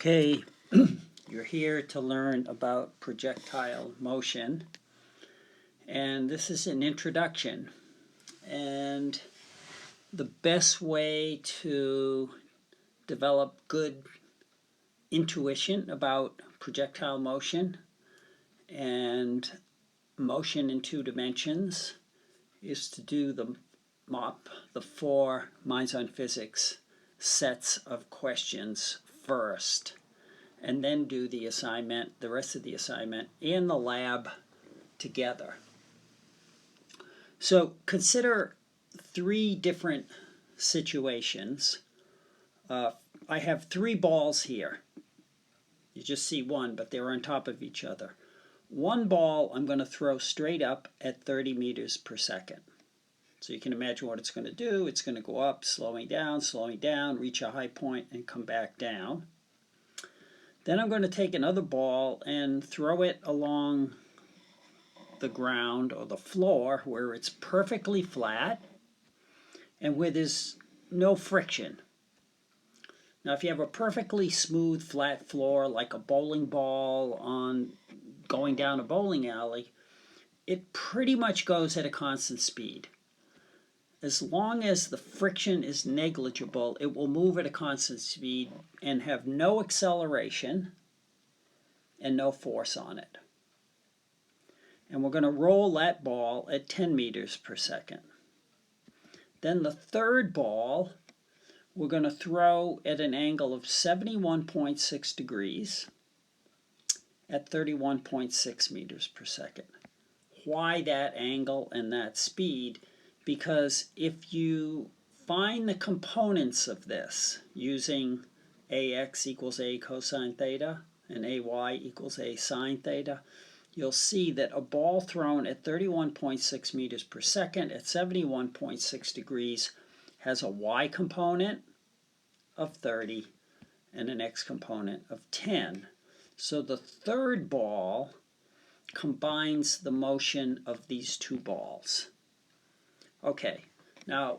Okay, you're here to learn about projectile motion, and this is an introduction. And the best way to develop good intuition about projectile motion and motion in two dimensions is to do the four Minds on Physics sets of questions first, and then do the assignment, the rest of the assignment, in the lab together. So consider three different situations. I have three balls here. You just see one, but they're on top of each other. One ball I'm going to throw straight up at 30 meters per second. So you can imagine what it's going to do. It's going to go up, slowing down, reach a high point, and come back down. Then I'm going to take another ball and throw it along the ground or the floor where it's perfectly flat and where there's no friction. Now, if you have a perfectly smooth, flat floor like a bowling ball on going down a bowling alley, it pretty much goes at a constant speed. As long as the friction is negligible, it will move at a constant speed and have no acceleration and no force on it. And we're going to roll that ball at 10 meters per second. Then the third ball, we're going to throw at an angle of 71.6 degrees at 31.6 meters per second. Why that angle and that speed? Because if you find the components of this using ax equals a cosine theta and ay equals a sine theta, you'll see that a ball thrown at 31.6 meters per second at 71.6 degrees has a y component of 30 and an x component of 10. So the third ball combines the motion of these two balls. Okay, now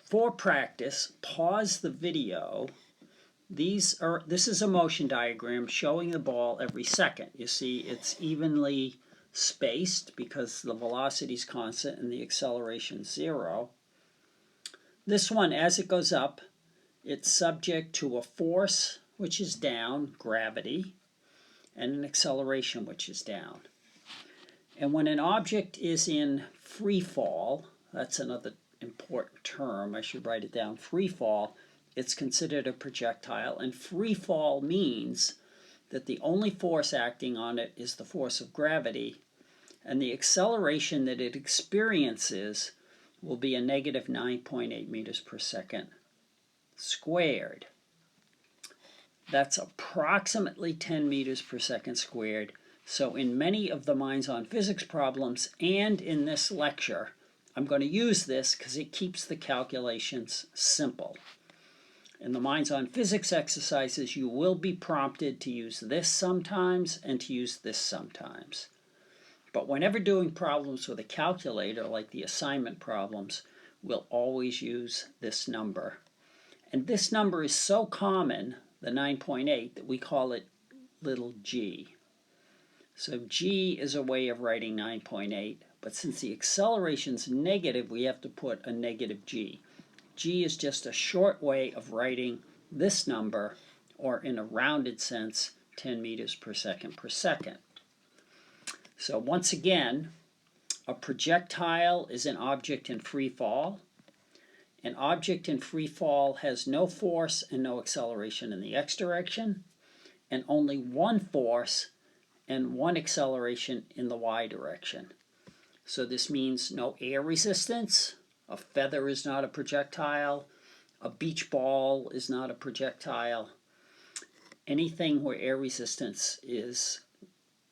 for practice, pause the video. This is a motion diagram showing the ball every second. You see it's evenly spaced because the velocity is constant and the acceleration is 0. This one, as it goes up, it's subject to a force which is down, gravity, and an acceleration which is down. And when an object is in free fall, that's another important term, I should write it down, free fall, it's considered a projectile. And free fall means that the only force acting on it is the force of gravity, and the acceleration that it experiences will be a negative 9.8 meters per second squared. That's approximately 10 meters per second squared. So in many of the Minds on Physics problems and in this lecture, I'm going to use this because it keeps the calculations simple. In the Minds on Physics exercises, you will be prompted to use this sometimes and to use this sometimes. But whenever doing problems with a calculator, like the assignment problems, we'll always use this number. And this number is so common, the 9.8, that we call it little g. So g is a way of writing 9.8, but since the acceleration's negative, we have to put a negative g. G is just a short way of writing this number, or in a rounded sense, 10 meters per second per second. So once again, a projectile is an object in free fall. An object in free fall has no force and no acceleration in the x direction, and only one force and one acceleration in the y direction. So this means no air resistance. A feather is not a projectile. A beach ball is not a projectile. Anything where air resistance is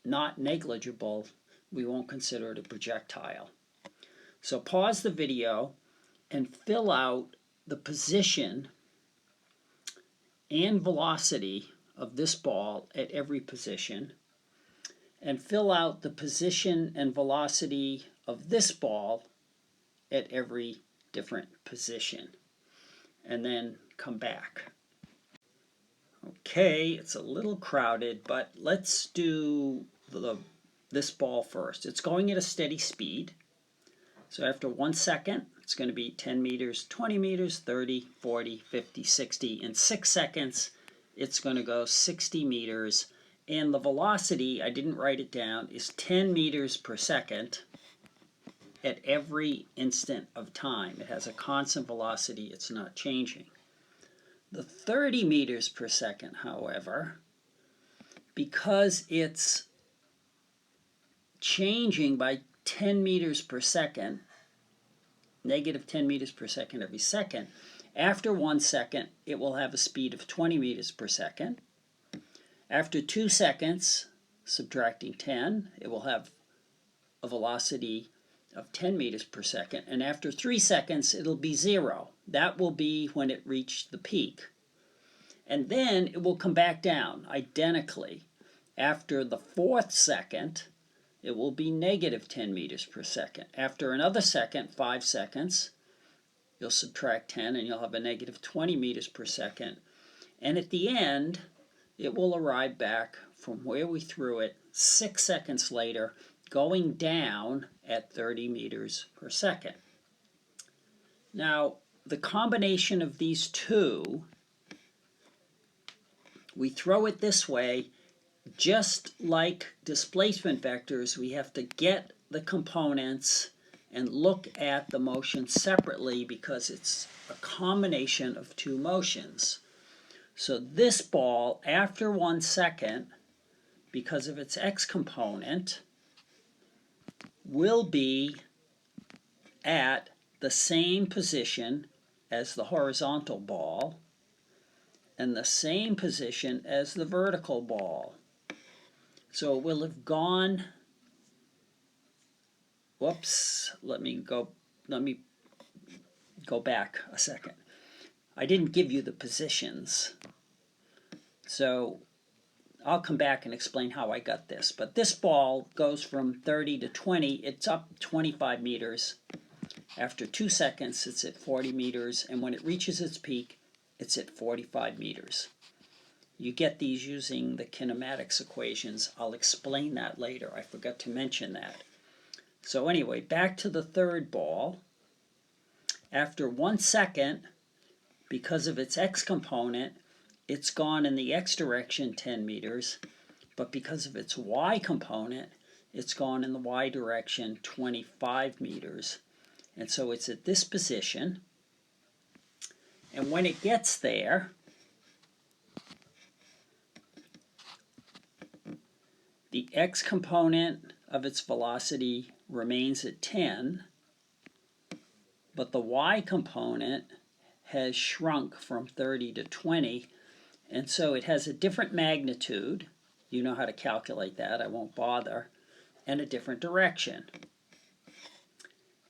not negligible, we won't consider it a projectile. So pause the video and fill out the position and velocity of this ball at every position, and fill out the position and velocity of this ball at every different position, and then come back. Okay. Okay, it's a little crowded, but let's do this ball first. It's going at a steady speed. So after 1 second, it's going to be 10 meters, 20 meters, 30, 40, 50, 60. In 6 seconds, it's going to go 60 meters. And the velocity, I didn't write it down, is 10 meters per second at every instant of time. It has a constant velocity. It's not changing. The 30 meters per second, however, because it's changing by 10 meters per second, negative 10 meters per second every second, after 1 second, it will have a speed of 20 meters per second. After 2 seconds, subtracting 10, it will have a velocity of 10 meters per second. And after 3 seconds, it'll be 0. That will be when it reached the peak. And then it will come back down identically. After the 4th second, it will be negative 10 meters per second. After another second, 5 seconds, you'll subtract 10 and you'll have a negative 20 meters per second. And at the end, it will arrive back from where we threw it 6 seconds later, going down at 30 meters per second. Now, the combination of these two, we throw it this way. Just like displacement vectors, we have to get the components and look at the motion separately because it's a combination of two motions. So this ball, after 1 second, because of its x component, will be at the same position as the horizontal ball and the same position as the vertical ball. So it will have gone, whoops, let me go back a second. I didn't give you the positions. So I'll come back and explain how I got this. But this ball goes from 30 to 20. It's up 25 meters. After 2 seconds, it's at 40 meters. And when it reaches its peak, it's at 45 meters. You get these using the kinematics equations. I'll explain that later. I forgot to mention that. So anyway, back to the third ball. After 1 second, because of its x component, it's gone in the x direction 10 meters, but because of its y component, it's gone in the y direction 25 meters. And so it's at this position. And when it gets there, the x component of its velocity remains at 10, but the y component has shrunk from 30 to 20, and so it has a different magnitude. You know how to calculate that, I won't bother, and a different direction.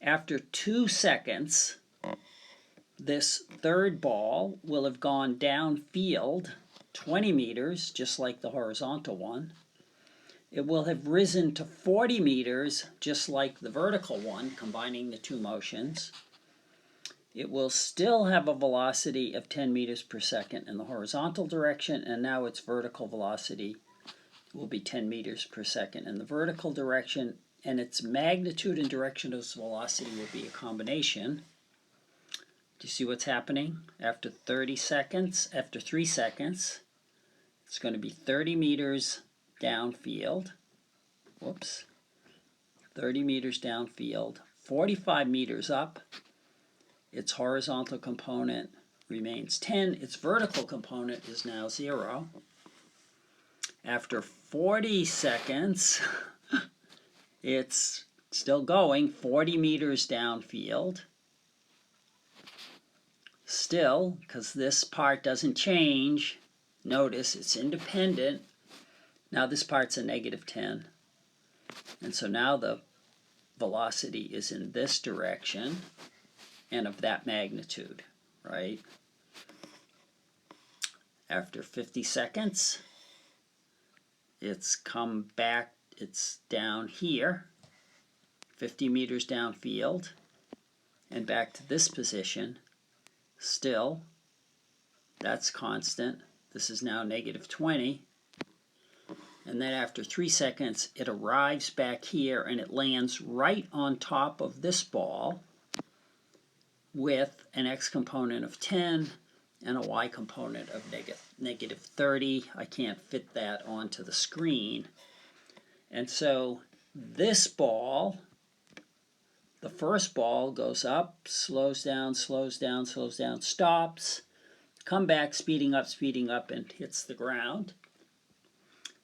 After 2 seconds, this third ball will have gone downfield 20 meters, just like the horizontal one. It will have risen to 40 meters, just like the vertical one, combining the two motions. It will still have a velocity of 10 meters per second in the horizontal direction, and now its vertical velocity will be 10 meters per second in the vertical direction, and its magnitude and direction of its velocity will be a combination. Do you see what's happening? After 3 seconds, it's going to be 30 meters downfield. Whoops. 30 meters downfield, 45 meters up. Its horizontal component remains 10. Its vertical component is now 0. After 40 seconds, it's still going 40 meters downfield. Still, because this part doesn't change, notice it's independent. Now this part's a negative 10. And so now the velocity is in this direction and of that magnitude, right? After 50 seconds, it's come back, it's down here, 50 meters downfield, and back to this position. Still, that's constant. This is now negative 20. And then after 3 seconds, it arrives back here and it lands right on top of this ball with an x component of 10 and a y component of negative 30. I can't fit that onto the screen. And so this ball, the first ball, goes up, slows down, slows down, slows down, stops, come back, speeding up, and hits the ground.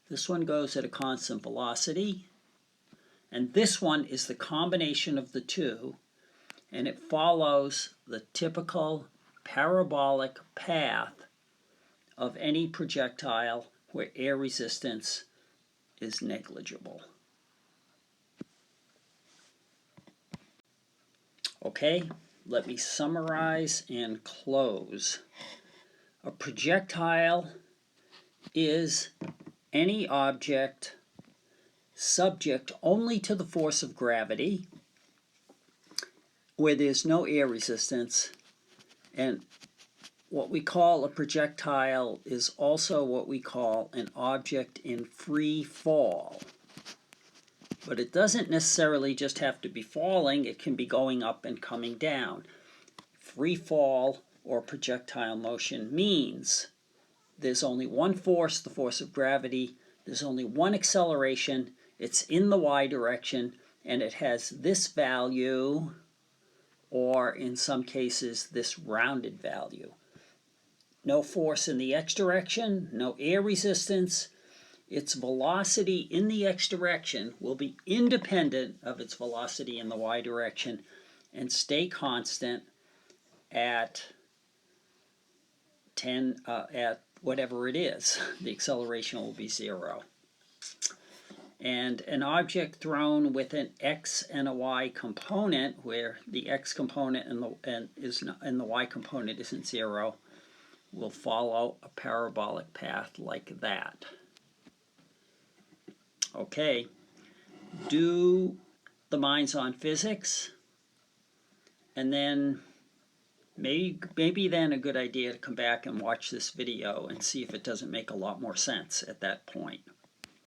This one goes at a constant velocity, and this one is the combination of the two, and it follows the typical parabolic path of any projectile where air resistance is negligible. Okay, let me summarize and close. A projectile is any object subject only to the force of gravity where there's no air resistance, and what we call a projectile is also what we call an object in free fall. But it doesn't necessarily just have to be falling, it can be going up and coming down. Free fall or projectile motion means there's only one force, the force of gravity, there's only one acceleration, it's in the y direction, and it has this value, or in some cases this rounded value. No force in the x direction, no air resistance. Its velocity in the x direction will be independent of its velocity in the y direction and stay constant at 10, at whatever it is. The acceleration will be 0. And an object thrown with an x and a y component, where the x component and the y component isn't 0, will follow a parabolic path like that. Okay, do the Minds on Physics, and then maybe then a good idea to come back and watch this video and see if it doesn't make a lot more sense at that point.